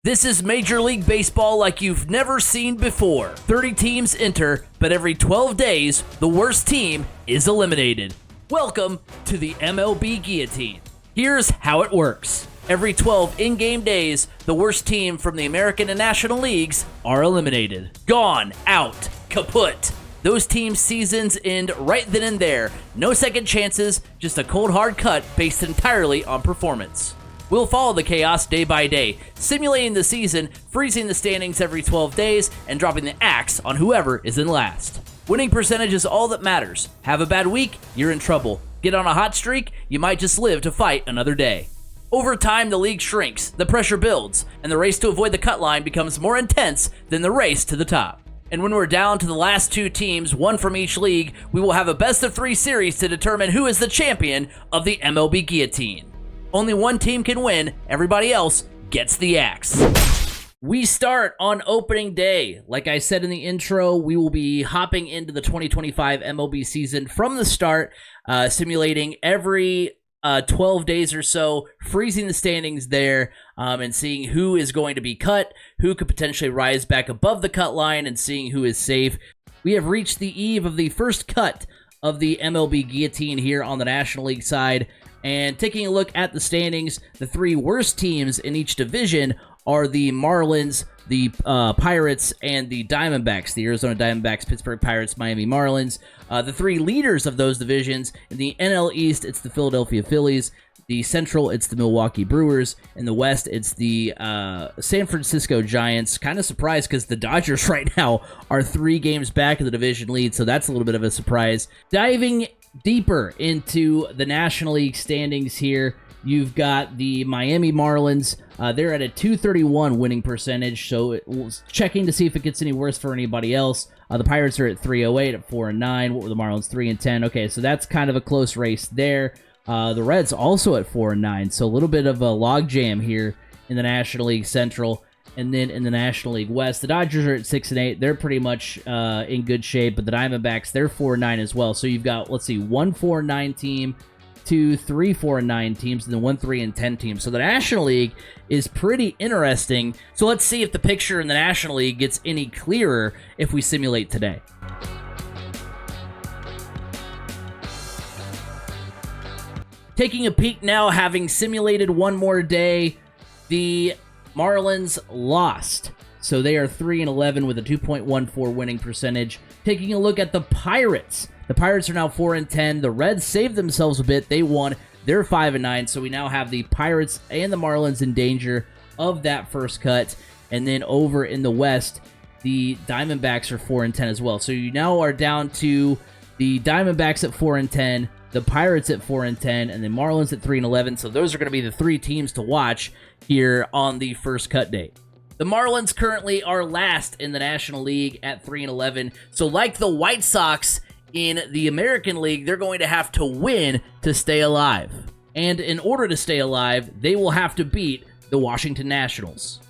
This is Major League Baseball like you've never seen before. 30 teams enter, but every 12 days, the worst team is eliminated. Welcome to the MLB Guillotine. Here's how it works. Every 12 in-game days, the worst team from the American and National Leagues are eliminated. Gone, out, kaput. Those teams' seasons end right then and there. No second chances, just a cold hard cut based entirely on performance. We'll follow the chaos day by day, simulating the season, freezing the standings every 12 days, and dropping the axe on whoever is in last. Winning percentage is all that matters. Have a bad week, you're in trouble. Get on a hot streak, you might just live to fight another day. Over time, the league shrinks, the pressure builds, and the race to avoid the cut line becomes more intense than the race to the top. And when we're down to the last two teams, one from each league, we will have a best-of-3 series to determine who is the champion of the MLB Guillotine. Only one team can win, everybody else gets the axe. We start on opening day. Like I said in the intro, we will be hopping into the 2025 MLB season from the start, simulating every 12 days or so, freezing the standings there, and seeing who is going to be cut, who could potentially rise back above the cut line, and seeing who is safe. We have reached the eve of the first cut of the MLB Guillotine here on the National League side. And taking a look at the standings, the three worst teams in each division are the Marlins, the Pirates, and the Diamondbacks. The Arizona Diamondbacks, Pittsburgh Pirates, Miami Marlins. The three leaders of those divisions, in the NL East, it's the Philadelphia Phillies. The Central, it's the Milwaukee Brewers. In the West, it's the San Francisco Giants. Kind of surprised because the Dodgers right now are 3 games back of the division lead, so that's a little bit of a surprise. Diving deeper into the National League standings here, you've got the Miami Marlins. They're at a .231 winning percentage, so checking to see if it gets any worse for anybody else. The Pirates are at .308 at 4-9. What were the Marlins? 3-10. Okay, so that's kind of a close race there. The Reds also at 4-9, so a little bit of a logjam here in the National League Central. And then in the National League West, the Dodgers are at 6-8. They're pretty much in good shape, but the Diamondbacks, they're 4-9 as well. So you've got, let's see, 1-4-9 team, 2 3-4-9 teams, and then 1-3-10 teams. So the National League is pretty interesting. So let's see if the picture in the National League gets any clearer if we simulate today. Taking a peek now, having simulated one more day, the Marlins lost, so they are 3-11 with a 2.14 winning percentage. Taking a look at the Pirates are now 4-10. The Reds saved themselves a bit. They won. They're 5-9, so we now have the Pirates and the Marlins in danger of that first cut. And then over in the West, the Diamondbacks are 4-10 as well. So you now are down to the Diamondbacks at 4-10, the Pirates at 4-10, and the Marlins at 3-11. So those are going to be the 3 teams to watch here on the first cut date. The Marlins currently are last in the National League at 3-11. So like the White Sox in the American League, they're going to have to win to stay alive. And in order to stay alive, they will have to beat the Washington Nationals.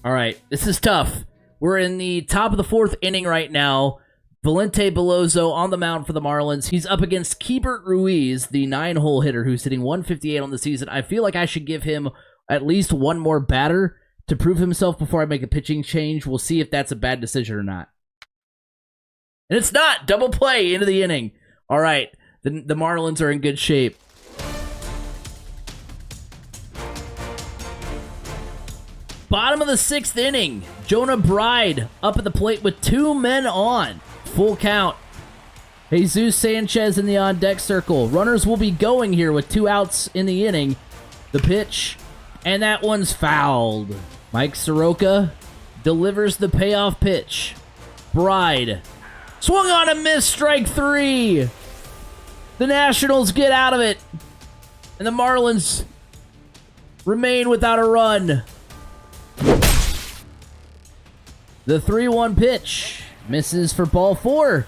All right, this is tough. We're in the top of the 4th inning right now. Valente Beloso on the mound for the Marlins. He's up against Keibert Ruiz, the 9-hole hitter who's hitting .158 on the season. I feel like I should give him at least one more batter to prove himself before I make a pitching change. We'll see if that's a bad decision or not. And it's not! Double play into the inning. All right, the Marlins are in good shape. Bottom of the 6th inning, Jonah Bride up at the plate with 2 men on. Full count. Jesus Sanchez in the on-deck circle. Runners will be going here with 2 outs in the inning. The pitch, and that one's fouled. Mike Soroka delivers the payoff pitch. Bride swung on a miss, strike 3. The Nationals get out of it, and the Marlins remain without a run. The 3-1 pitch misses for ball 4.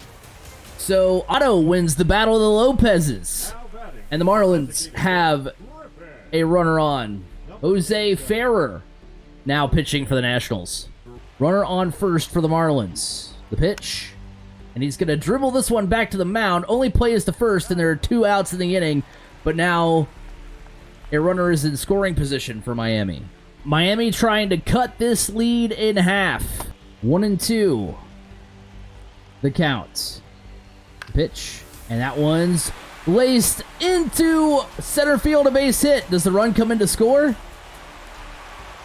So Otto wins the Battle of the Lopezes. And the Marlins have a runner on. Jose Ferrer now pitching for the Nationals. Runner on first for the Marlins. The pitch. And he's going to dribble this one back to the mound. Only play is the first, and there are 2 outs in the inning. But now a runner is in scoring position for Miami. Miami trying to cut this lead in half. 1-2. The count. Pitch. And that one's laced into center field, a base hit. Does the run come in to score?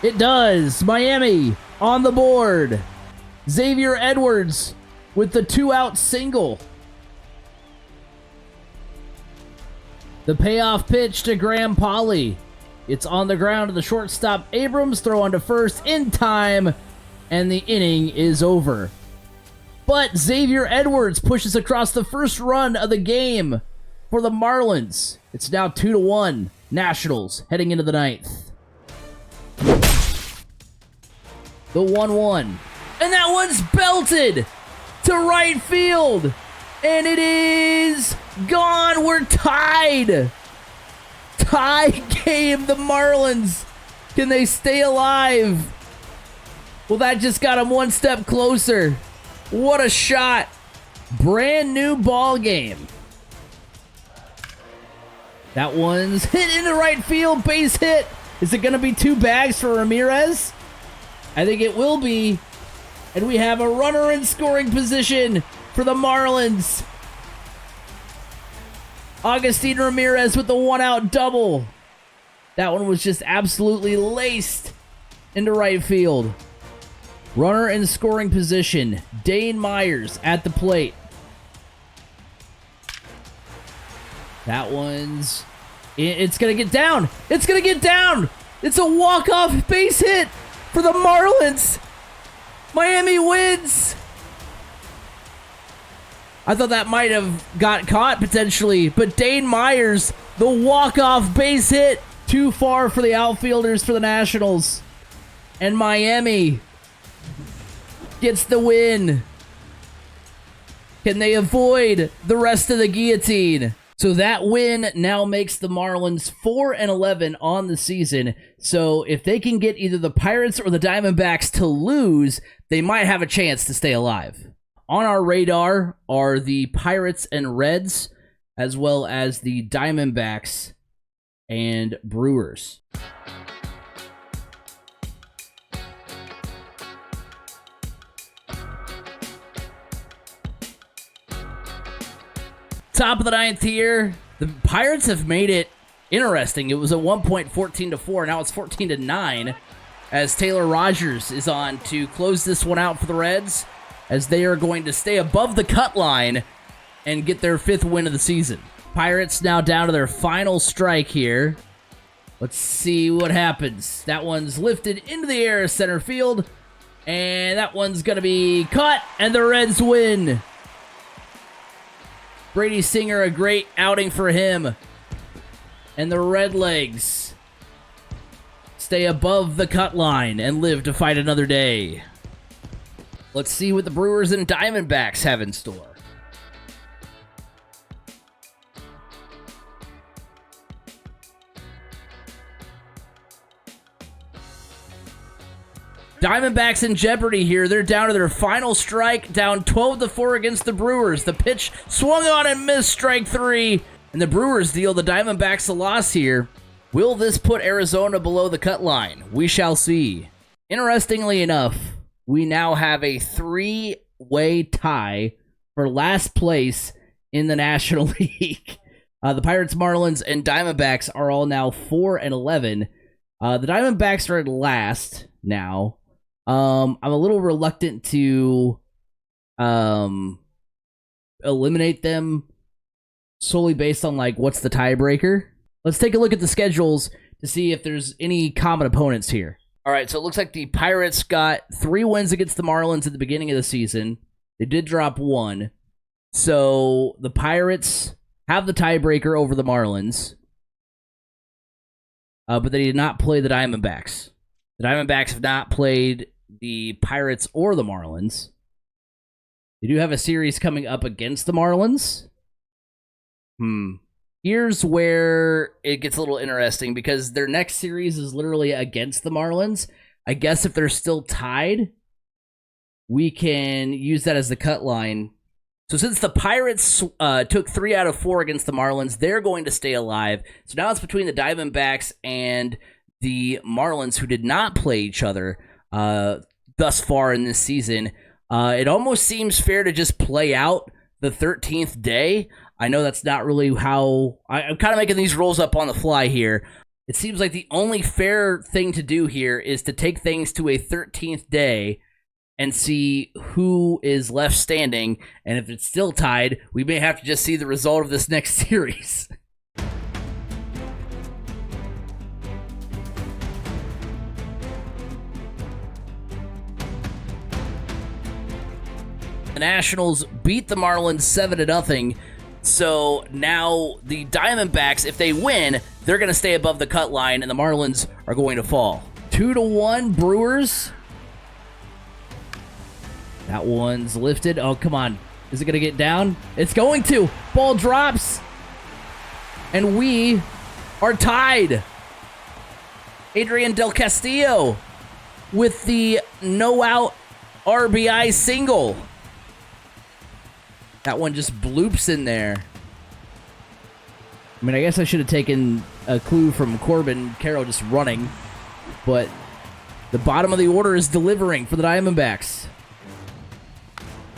It does. Miami on the board. Xavier Edwards with the 2-out single. The payoff pitch to Graham Pauley. It's on the ground to the shortstop Abrams. Throw on to first in time, and the inning is over. But Xavier Edwards pushes across the first run of the game for the Marlins. It's now 2-1. Nationals heading into the 9th. The 1-1. And that one's belted to right field. And it is gone. We're tied. Tie game. The Marlins. Can they stay alive? Well, that just got them one step closer. What a shot. Brand new ball game. That one's hit into right field. Base hit. Is it going to be 2 bags for Ramirez? I think it will be. And we have a runner in scoring position for the Marlins. Agustin Ramirez with the 1-out double. That one was just absolutely laced into right field. Runner in scoring position. Dane Myers at the plate. That one's... It's going to get down. It's going to get down. It's a walk-off base hit for the Marlins. Miami wins. I thought that might have got caught potentially, but Dane Myers, the walk-off base hit, too far for the outfielders for the Nationals. And Miami gets the win. Can they avoid the rest of the guillotine? So that win now makes the Marlins 4-11 on the season. So if they can get either the Pirates or the Diamondbacks to lose, they might have a chance to stay alive. On our radar are the Pirates and Reds, as well as the Diamondbacks and Brewers. Top of the 9th here. The Pirates have made it interesting. It was at one point 14-4. Now it's 14-9 as Taylor Rogers is on to close this one out for the Reds, as they are going to stay above the cut line and get their 5th win of the season. Pirates now down to their final strike here. Let's see what happens. That one's lifted into the air, center field, and that one's going to be caught, and the Reds win. Brady Singer, a great outing for him. And the Redlegs stay above the cut line and live to fight another day. Let's see what the Brewers and Diamondbacks have in store. Diamondbacks in jeopardy here. They're down to their final strike, down 12-4 against the Brewers. The pitch swung on and missed, strike 3. And the Brewers deal the Diamondbacks a loss here. Will this put Arizona below the cut line? We shall see. Interestingly enough, we now have a 3-way tie for last place in the National League. The Pirates, Marlins, and Diamondbacks are all now 4-11. The Diamondbacks are at last now. I'm a little reluctant to eliminate them solely based on, like, what's the tiebreaker. Let's take a look at the schedules to see if there's any common opponents here. All right, so it looks like the Pirates got 3 wins against the Marlins at the beginning of the season. They did drop 1. So the Pirates have the tiebreaker over the Marlins, but they did not play the Diamondbacks. The Diamondbacks have not played the Pirates or the Marlins. They do have a series coming up against the Marlins. Here's where it gets a little interesting, because their next series is literally against the Marlins. I guess if they're still tied, we can use that as the cut line So since the Pirates took 3 out of 4 against the Marlins, they're going to stay alive. So now it's between the Diamondbacks and the Marlins, who did not play each other thus far in this season. It almost seems fair to just play out the 13th day. I know that's not really how... I'm kind of making these rules up on the fly here. It seems like the only fair thing to do here is to take things to a 13th day and see who is left standing. And if it's still tied, we may have to just see the result of this next series. The Nationals beat the Marlins 7-0. So now the Diamondbacks, if they win, they're going to stay above the cut line, and the Marlins are going to fall. 2-1 Brewers. That one's lifted. Oh, come on. Is it going to get down? It's going to. Ball drops. And we are tied. Adrian Del Castillo with the no-out RBI single. That one just bloops in there. I mean, I guess I should have taken a clue from Corbin Carroll just running. But the bottom of the order is delivering for the Diamondbacks.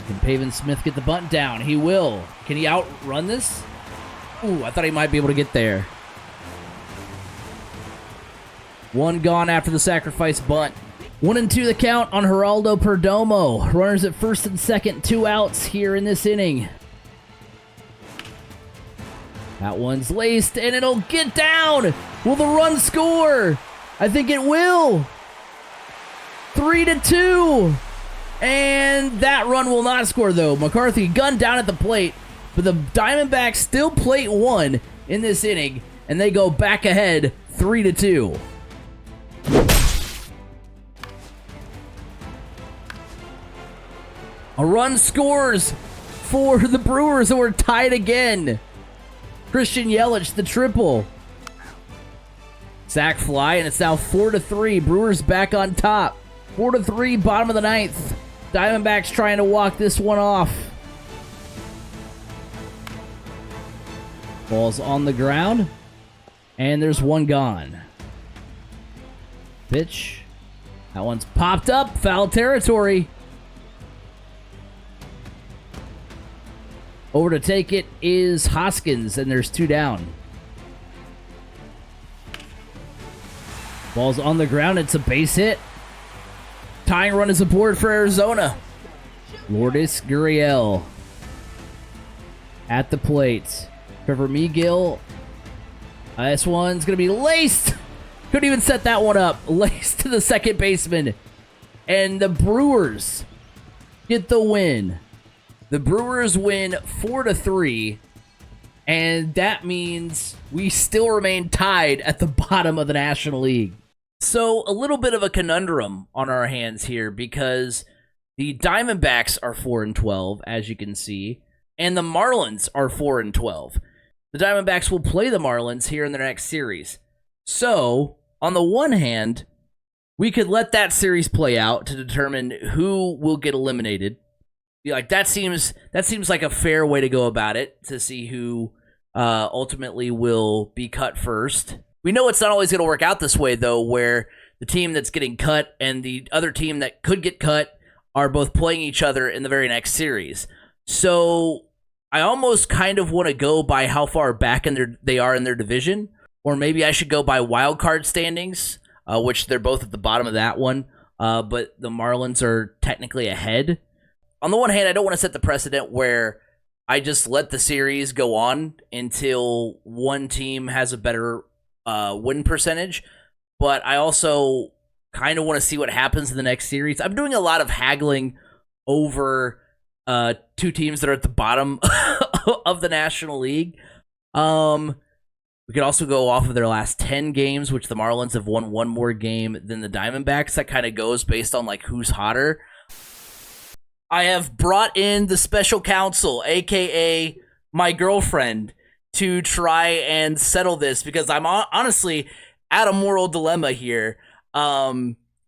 Can Pavin Smith get the bunt down? He will. Can he outrun this? Ooh, I thought he might be able to get there. One gone after the sacrifice bunt. 1-2 the count on Geraldo Perdomo. Runners at first and second, 2 outs here in this inning. That one's laced, and it'll get down. Will the run score? I think it will. 3-2. And that run will not score, though. McCarthy gunned down at the plate, but the Diamondbacks still plate 1 in this inning, and they go back ahead 3-2. A run scores for the Brewers, and we're tied again. Christian Yelich, the triple. Sack fly, and it's now 4-3. Brewers back on top. 4-3, bottom of the 9th. Diamondbacks trying to walk this one off. Ball's on the ground, and there's one gone. Pitch. That one's popped up. Foul territory. Over to take it is Hoskins, and there's 2 down. Ball's on the ground. It's a base hit. Tying run is aboard for Arizona. Lourdes Gurriel at the plate. Trevor Megill. This one's going to be laced. Couldn't even set that one up. Laced to the second baseman. And the Brewers get the win. The Brewers win 4-3. And that means we still remain tied at the bottom of the National League. So a little bit of a conundrum on our hands here, because the Diamondbacks are 4-12, as you can see, and the Marlins are 4-12. The Diamondbacks will play the Marlins here in their next series. So, on the one hand, we could let that series play out to determine who will get eliminated. Like that seems like a fair way to go about it, to see who ultimately will be cut first. We know it's not always going to work out this way, though, where the team that's getting cut and the other team that could get cut are both playing each other in the very next series. So I almost kind of want to go by how far back they are in their division, or maybe I should go by wild card standings, which they're both at the bottom of that one, but the Marlins are technically ahead. On the one hand, I don't want to set the precedent where I just let the series go on until one team has a better win percentage, but I also kind of want to see what happens in the next series. I'm doing a lot of haggling over 2 teams that are at the bottom of the National League. We could also go off of their last 10 games, which the Marlins have won 1 more game than the Diamondbacks. That kind of goes based on like who's hotter. I have brought in the special counsel, aka my girlfriend, to try and settle this, because I'm honestly at a moral dilemma here.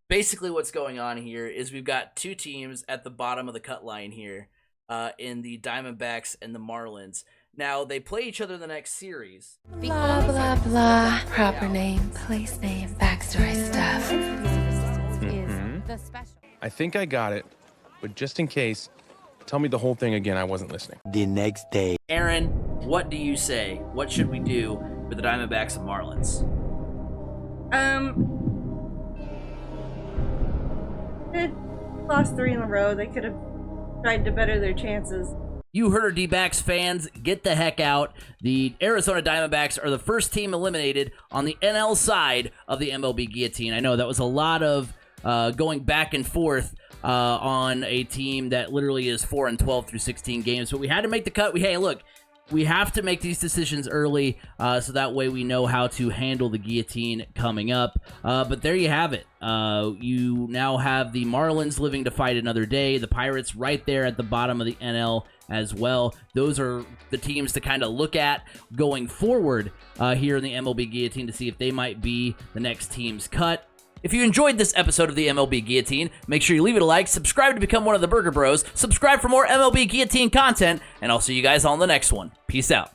Basically what's going on here is we've got 2 teams at the bottom of the cut line here. in the Diamondbacks and the Marlins. Now, they play each other in the next series. Blah, blah, blah. Proper name, place name, backstory stuff. I think I got it, but just in case, tell me the whole thing again. I wasn't listening. The next day. Aaron, what do you say? What should we do with the Diamondbacks and Marlins? They lost 3 in a row. They could have tried to better their chances. You heard her, D-backs fans. Get the heck out. The Arizona Diamondbacks are the first team eliminated on the NL side of the MLB Guillotine. I know that was a lot of going back and forth on a team that literally is 4-12 through 16 games, but we had to make the cut. We have to make these decisions early so that way we know how to handle the guillotine coming up. But there you have it. You now have the Marlins living to fight another day. The Pirates right there at the bottom of the NL as well. Those are the teams to kind of look at going forward here in the MLB Guillotine to see if they might be the next team's cut. If you enjoyed this episode of the MLB Guillotine, make sure you leave it a like, subscribe to become one of the Burger Bros, subscribe for more MLB Guillotine content, and I'll see you guys on the next one. Peace out.